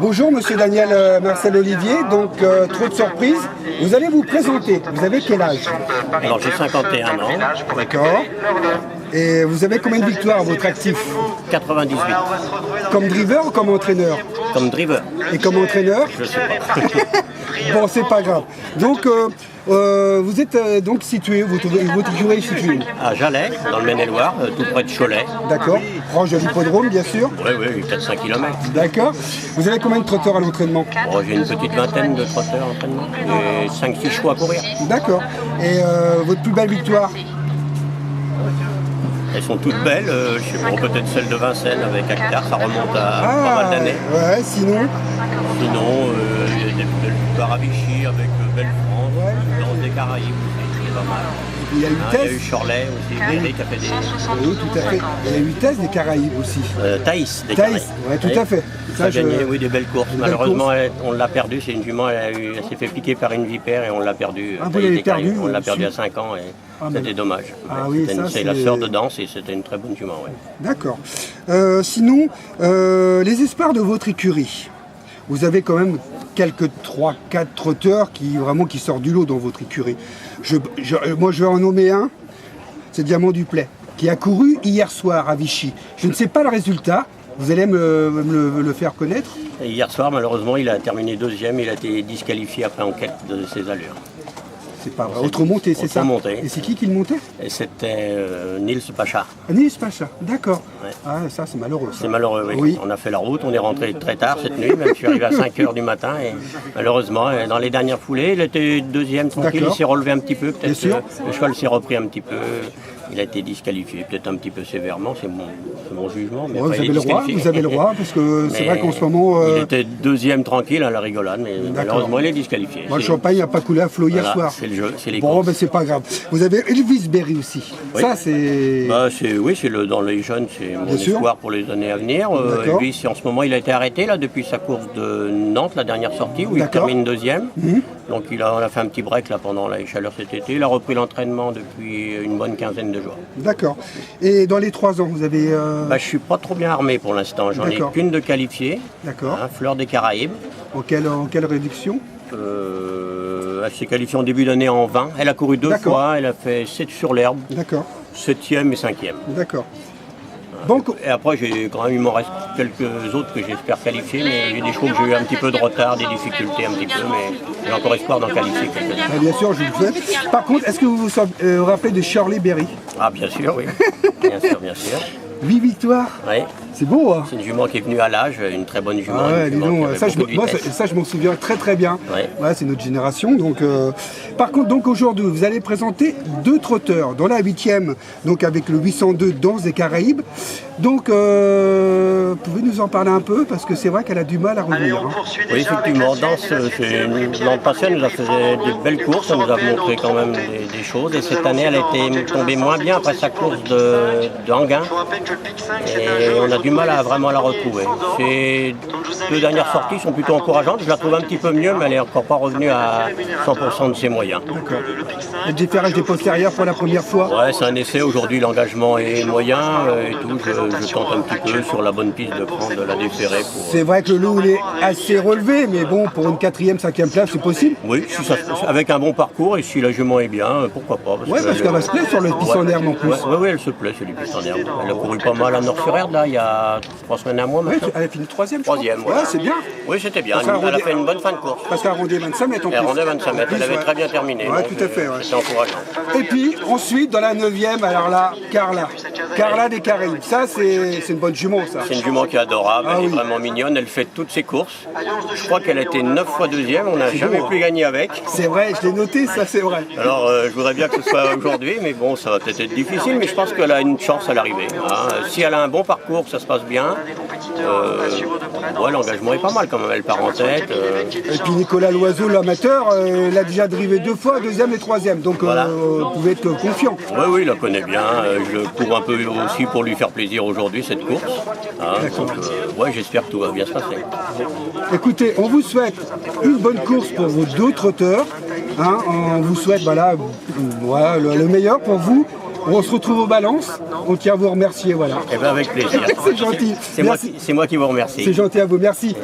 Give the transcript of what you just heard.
Bonjour Monsieur Daniel Marcel Olivier, donc trop de surprises. Vous allez vous présenter, vous avez quel âge? Alors j'ai 51 ans. D'accord. Et vous avez combien de victoires à votre actif? 98. Comme driver ou comme entraîneur? Comme driver. Et comme entraîneur? Je sais pas. Bon, c'est pas grave. Donc vous êtes donc situé, votre écurie est située? À Jalais, dans le Maine-et-Loire, tout près de Cholet. D'accord. Proche de l'hippodrome, bien sûr. Oui, 4-5 km. D'accord. Vous avez combien de trotteurs à l'entraînement? Bon, j'ai une petite vingtaine de trotteurs à l'entraînement. Et 5-6 chevaux à courir. D'accord. Et votre plus belle victoire? Elles sont toutes belles. Je sais pas, peut-être celle de Vincennes avec Actar, ça remonte à pas mal d'années. Ouais, sinon Sinon, il y a des belles victoires à Vichy avec Belle-France, dans des Caraïbes aussi, c'est pas mal. il y a eu Il y a Tess. eu Chorlet aussi, Eric a fait des... Oui, tout à fait. Il y a eu Tess des Caraïbes aussi. Thaïs, des Thaïs, Caraïbes. ouais, tout à fait. Ça a je- gagné, oui, des belles courses. belles Malheureusement, courses. on l'a perdue. C'est une jument, elle s'est fait piquer par une vipère et on l'a perdue. Ah, vous l'avez perdue, On l'a monsieur? perdue à 5 ans et Ah, mais- c'était dommage. Ah oui, ça, C'est la c'est- sœur de Danse et c'était une très bonne jument. Ouais. D'accord. Sinon, les espoirs de votre écurie. Vous avez quand même quelques 3-4 trotteurs qui sortent du lot dans votre écurie. Moi, je vais en nommer un. C'est Diamant Duplay, qui a couru hier soir à Vichy. Je ne sais pas le résultat. Vous allez me le faire connaître? Et hier soir, malheureusement, il a terminé deuxième. Il a été disqualifié après enquête de ses allures. C'est pas vrai. Autre montée, c'est ça? Autre-montée. Et c'est qui le montait? Et c'était Nils Pacha. Nice Pacha, d'accord. Ouais. Ah, ça, c'est malheureux. Ça. C'est malheureux, oui. Oui. On a fait la route, on est rentré très tard cette nuit, même je suis arrivé à 5 h du matin et malheureusement, dans les dernières foulées, il était deuxième tranquille, D'accord. il s'est relevé un petit peu, Bien peut-être sûr. le cheval s'est repris un petit peu, il a été disqualifié, peut-être un petit peu sévèrement, c'est mon jugement. Mais Ouais, enfin, vous il est avez le droit, disqualifié. vous avez le droit, parce que c'est Mais vrai qu'en ce moment, il était deuxième tranquille à la rigolade, mais malheureusement il est disqualifié. moi, le C'est- champagne n'a pas coulé à flot hier voilà, soir. c'est le jeu, c'est les Bon, courses. ben c'est pas grave. Vous avez Elvis Berry aussi. Oui. Ça, c'est... Bah, dans les jeunes, c'est mon Bien sûr. espoir pour les années à venir. D'accord. Lui, en ce moment, il a été arrêté là depuis sa course de Nantes, la dernière sortie, où il D'accord. termine deuxième. Donc on a fait un petit break là pendant la chaleur cet été. Il a repris l'entraînement depuis une bonne quinzaine de jours. D'accord. Et dans les 3 ans, vous avez... Bah, je suis pas trop bien armé pour l'instant. J'en ai D'accord. qu'une de qualifiée, D'accord. Fleur des Caraïbes. En quelle réduction? Elle s'est qualifiée en début d'année en 20. Elle a couru 2 D'accord. fois. Elle a fait 7 sur l'herbe, D'accord. 7e et 5e. D'accord. Bon, Et après, il m'en reste quelques autres que j'espère qualifier, mais j'ai des chevaux que j'ai eu un petit peu de retard, des difficultés un petit peu, mais j'ai encore espoir d'en qualifier quelques-uns. bien sûr, je vous le souhaite. Par contre, est-ce que vous vous rappelez de Shirley Berry? Ah, bien sûr, oui. Bien sûr, bien sûr. 8 victoires. Oui. C'est beau, hein? C'est une jument qui est venue à l'âge, une très bonne jument. Ah ouais, une dis jument qui donc, avait ça, beaucoup de moi, vitesse. ça, je m'en souviens très très bien. Ouais. Ouais, c'est notre génération. Donc, par contre, donc aujourd'hui, vous allez présenter 2 trotteurs dans la 8e, donc avec le 802 Danse des Caraïbes. Donc, vous pouvez nous en parler un peu parce que c'est vrai qu'elle a du mal à revenir. Hein. Oui, effectivement, l'an passé, elle nous a fait des belles courses, elle nous a montré quand même des choses. Et cette année, elle a été tombée moins bien après sa course de Anguin. Et on a du mal à vraiment la retrouver. Ces 2 dernières sorties sont plutôt encourageantes. Je la trouve un petit peu mieux, mais elle n'est encore pas revenue à 100% de ses moyens. D'accord. Le déferrage des postérieurs pour la première fois. Ouais, c'est un essai. Aujourd'hui, l'engagement est moyen et tout. Je tente un petit peu sur la bonne piste de prendre la déférée pour... C'est vrai que le lot il est assez relevé, mais bon, pour une 4e, 5e place, c'est possible. Oui, avec un bon parcours et si la jument est bien, pourquoi pas. Parce qu'elle va se plaire sur le piste en herbe en plus. Oui, elle se plaît sur les pistes en herbe. Elle a couru pas mal à Nord-sur-Erde, là, il y a 3 semaines à mois Ouais, maintenant. elle a fini 3e, je crois. 3e, Ouais, voilà. c'est bien. Oui, c'était bien. Parce qu'elle Elle a rendait- fait une bonne fin de course. Parce qu'elle a rondé 25 mètres en plus. Elle rendait 25 mètres, elle avait Ouais. très bien terminé. Ouais, donc, tout à fait. Ouais. C'était encourageant. Et puis ensuite, dans la 9e, alors là, Carla. Carla des Caraïbes. Ça, c'est une bonne jument, ça. C'est une jument qui est adorable, Ah elle oui. est vraiment mignonne, elle fait toutes ses courses. Je crois qu'elle a été 9 fois deuxième, on n'a jamais beau, hein. pu gagner avec. C'est vrai, je l'ai noté, ça, c'est vrai. Alors je voudrais bien que ce soit aujourd'hui, mais bon, ça va peut-être être difficile, mais je pense qu'elle a une chance à l'arrivée. Hein. Si elle a un bon parcours, que ça se passe bien, ouais, l'engagement est pas mal quand même, elle part en tête. Et puis Nicolas Loiseau, l'amateur, l'a déjà drivé 2 fois, 2e et 3e. Donc, Voilà. vous pouvez être confiant. Oui, il la connaît bien. Je cours un peu aussi pour lui faire plaisir aujourd'hui, cette course. Hein, donc, ouais, j'espère que tout va bien se passer. Écoutez, on vous souhaite une bonne course pour vos 2 trotteurs. Hein, on vous souhaite voilà, le meilleur pour vous. On se retrouve aux balances. On tient à vous remercier. Voilà. Eh bien, avec plaisir. C'est gentil. C'est moi qui vous remercie. C'est gentil à vous. Merci.